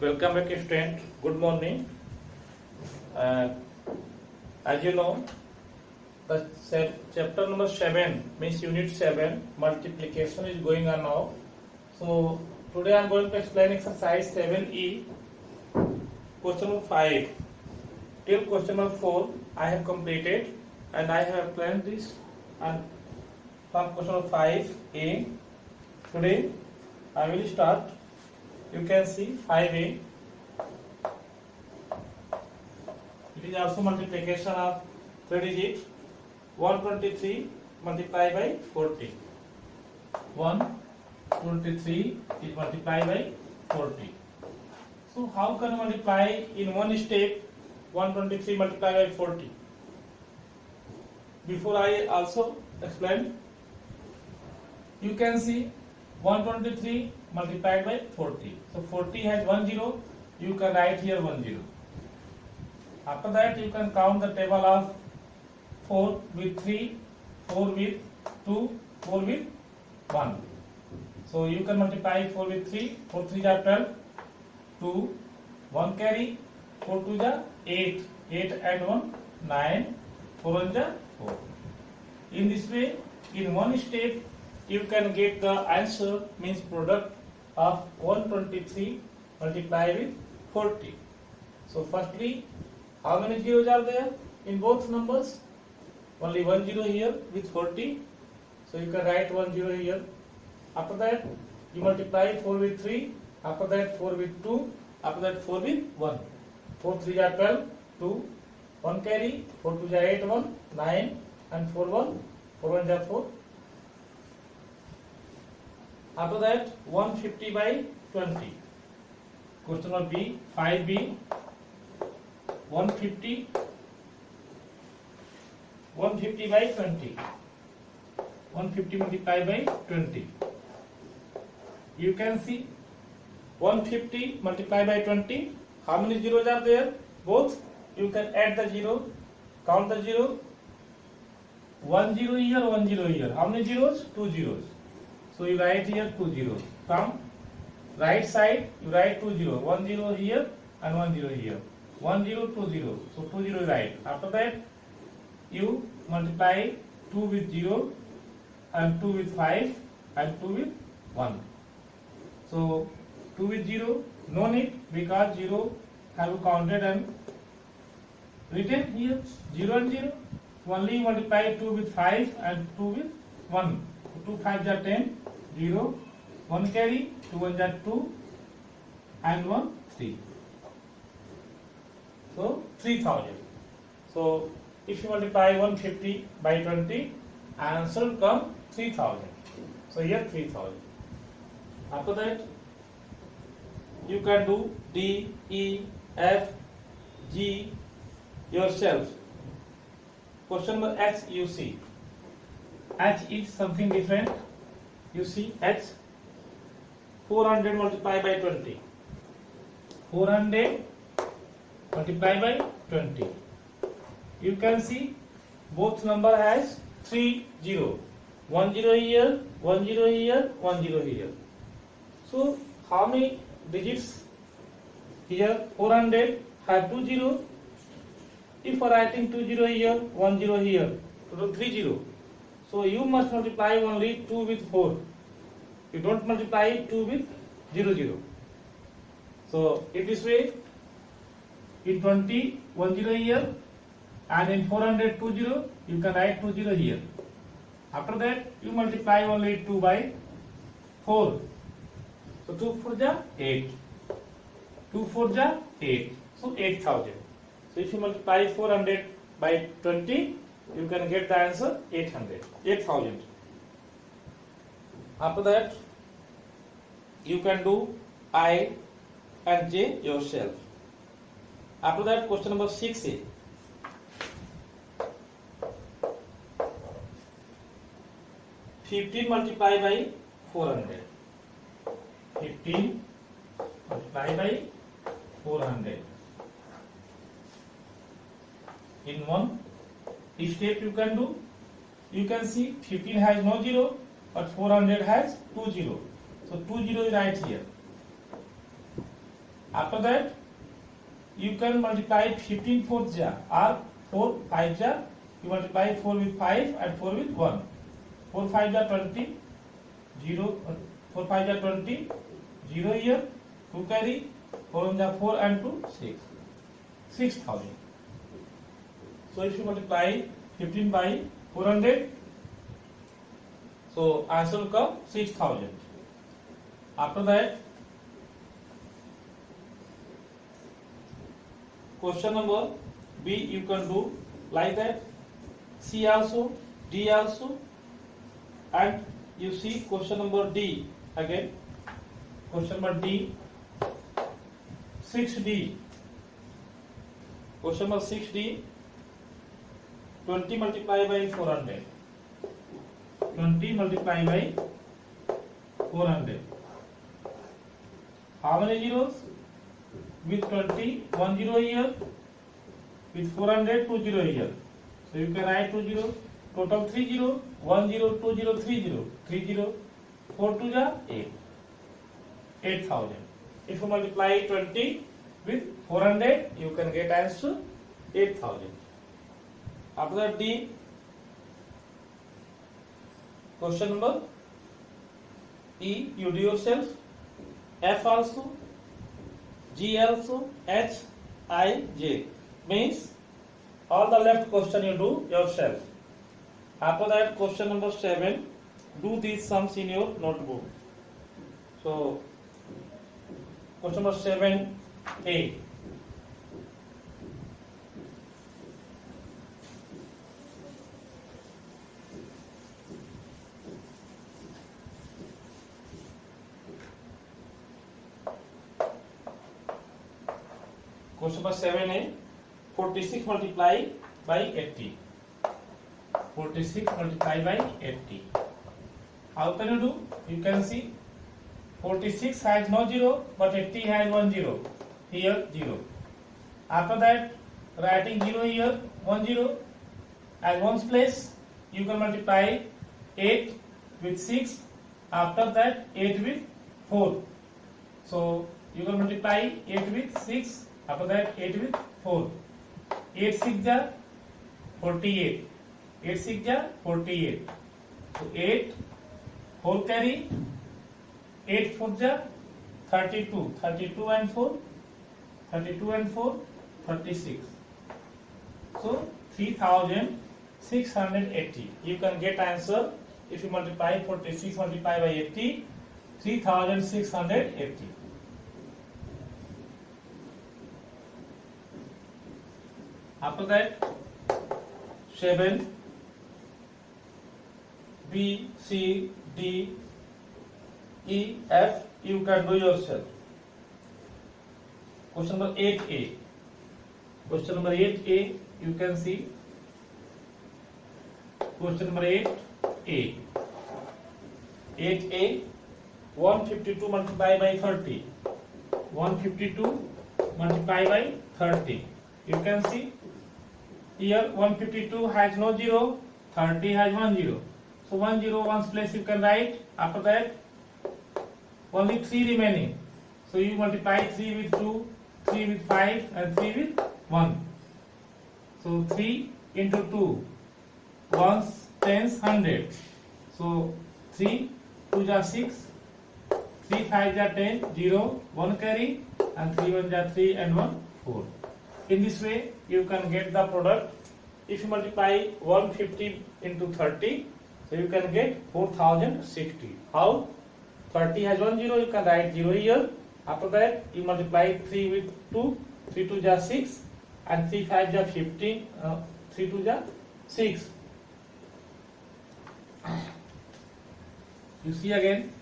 Welcome back, student. Good morning. Uh, as you know, the chapter number 7 means unit 7 multiplication is going on now. So today I am going to explain exercise 7E, question number 5 till question number 4 I have completed and I have explained this, and from question number 5A today I will start. You can see 5A. It is also multiplication of 3 digits. 123 multiplied by 40. 123 is multiplied by 40. So how can you multiply in one step 123 multiplied by 40? Before I also explain, you can see 123 multiplied by 40. So 40 has 1 0. You can write here 1 0. After that, you can count the table of 4 with 3, 4 with 2, 4 with 1. So you can multiply 4 with 3, 4 3 are 12, 2, 1 carry, 4 2 are 8, 8 and 1, 9, 4 1 are 4. In this way, in one step, you can get the answer, means product of 123 multiplied with 40. So firstly, how many zeros are there in both numbers? Only 1 0 here with 40. So you can write 1 0 here. After that, you multiply 4 with 3. After that, 4 with 2. After that, 4 with 1. 4 3 are 12, 2, 1 carry, 4 2 are 8, 1, 9, and 4 1, 4 1 are 4. After that, 150 by 20. Question number B, 5B. 150 by 20. 150 multiplied by 20. You can see 150 multiplied by 20. How many zeros are there? Both. You can add the zero. Count the zero. 1 0 here, 1 0 here. How many zeros? 2 zeros. So you write here 2 zeros. From right side, you write 2 0. 1 0 here and 1 0 here. 1 0 2 0. So 2 0 right. After that, you multiply 2 with 0 and 2 with 5 and 2 with 1. So 2 with 0, no need, because 0 have counted and written here 0 and 0. Only multiply 2 with 5 and 2 with 1. 2 5 are 10, 0, 1 carry, 2 1 are 2 and 1 3. So 3000. So if you multiply 150 by 20, answer will come 3000. So here 3000. After that, you can do D, E, F, G yourself. Question number H you see. H is something different. You see H. 400 multiplied by 20. 400 multiplied by 20. You can see both number has 3 0. 1 0 here, 1 0 here, 1 0 here. So how many digits here? 400 have 2 0. If writing 2 0 here, 1 0 here, total 3 0. So you must multiply only 2 with 4. You don't multiply 2 with 0 0. So in this way, in 20, 1 0 here, and in 400, 2 0, you can write 2 0 here. After that, you multiply only 2 by 4. So 2 4 ja 8. 2 4 ja 8. So 8000. So if you multiply 400 by 20, you can get the answer 8000. After that, you can do I and J yourself. After that, question number 6A. 15 multiplied by 400. 15 multiplied by 400. In one step you can do. You can see 15 has no 0, but 400 has 2 0. So 2 0 is right here. After that, you can multiply 15 fourth ja or 4 5 ja. You multiply 4 with 5 and 4 with 1. 4 5 ja 20, 0, 4 5 ja 20, 0 here, 2 carry, 4 1 ja 4 and 2 6. 6,000. So if you multiply 15 by 400, so answer will come 6,000. After that, question number B you can do like that. C also, D also, and you see question number D again. Question number D, 6D. Question number 6D, 20 multiplied by 400. 20 multiplied by 400. How many zeros? With 20, 1 0 here. With 400, 2 0 here. So you can write 2 0. Total 3 0. 1 0, 2 0, 3 0. 3 0. 4 2 ja 8. 8,000. If you multiply 20 with 400, you can get answer 8,000. After that, D. Question number E, you do yourself. F also, G also, H, I, J. Means all the left question you do yourself. After that, question number 7, do these sums in your notebook. So, question number 7A. Question number 7A, 46 multiplied by 80. 46 multiplied by 80. How can you do? You can see 46 has no 0, but 80 has 1 0. Here 0. After that, writing 0 here, 1 0. At one's place, you can multiply 8 with 6. After that, 8 with 4. So, you can multiply 8 with 6. After that, 8 with 4. 8 6 ja 48. 8 6 ja 48. So 8 4 carry, 8 4 ja 32. 32 and 4, 32 and 4, 36. So 3,680. You can get answer if you multiply 46 multiplied by 80, 3,680. After that, 7, B, C, D, E, F, you can do yourself. Question number 8A. Question number 8A, you can see. Question number 8A. 8A, 152 multiplied by 30. 152 multiplied by 30. You can see. Here 152 has no 0, 30 has 1 0. So 1 0 one's place you can write. After that, only 3 remaining. So you multiply 3 with 2, 3 with 5 and 3 with 1. So 3 into 2, 1s, 10s, 100. So 3, 2 ja 6, 3 5 ja 10, 0, 1 carry and 3 1 ja 3 and 1 4. In this way, you can get the product. If you multiply 150 into 30, so you can get 4,060. How? 30 has 1 0, you can write 0 here. After that, you multiply 3 with 2, 3 2 ja 6, and 3 5 ja 15, 3 2 ja 6. You see again,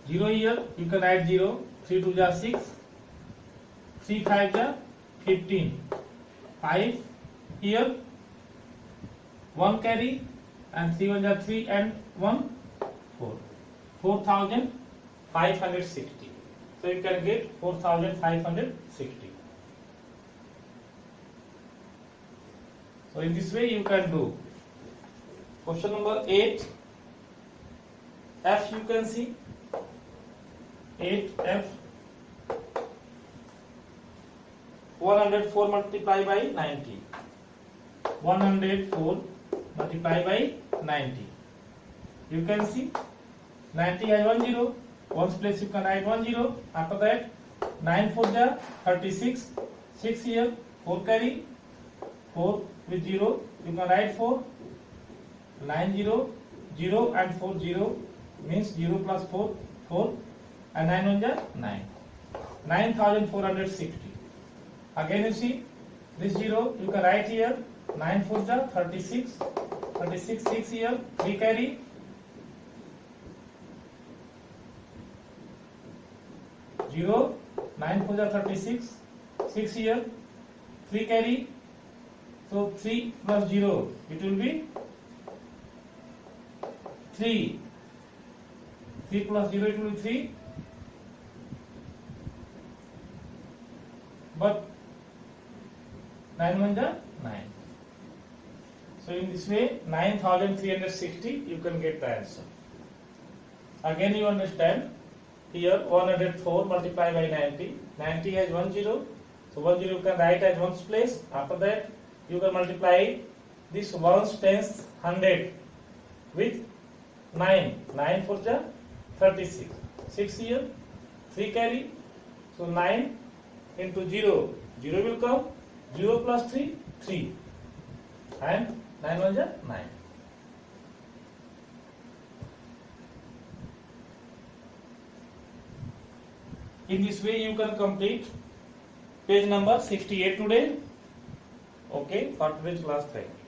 0 here, you can write 0, 3 2 ja 6, 3 5 ja 15, 5 here, 1 carry and 3 1 ja 3 and 1 4. 4,560. So you can get 4,560. So in this way you can do. Question number 8. F you can see. 8F. 104 multiplied by 90. 104 multiplied by 90. You can see 90 has 1 0. Ones place you can write 1 0. After that 9 4 ja 36. 6 here. 4 carry. 4 with 0. You can write 4. 9 0. 0 and 4 0 means 0 plus 4 4 and 9 1 ja 9. 9460. Again you see this 0 you can write here. 9 4 ja 36. 36 6 here. 3 carry. 0 9 4 ja 36. 6 here. 3 carry. So 3 plus 0 it will be 3. 3 plus 0 it will be 3. But 9 1 ja 9. So in this way 9360 you can get the answer. Again you understand here 104 multiplied by 90. 90 has 1 0. So 1 0 you can write at ones place. After that you can multiply this ones tens 100 with 9. 9 4 ja 36. 6 here. 3 carry. So 9 into 0. 0 will come. 0 plus 3 3. And 9 1 ja 9. In this way you can complete page number 68 today. Okay, for today's class. Thank you.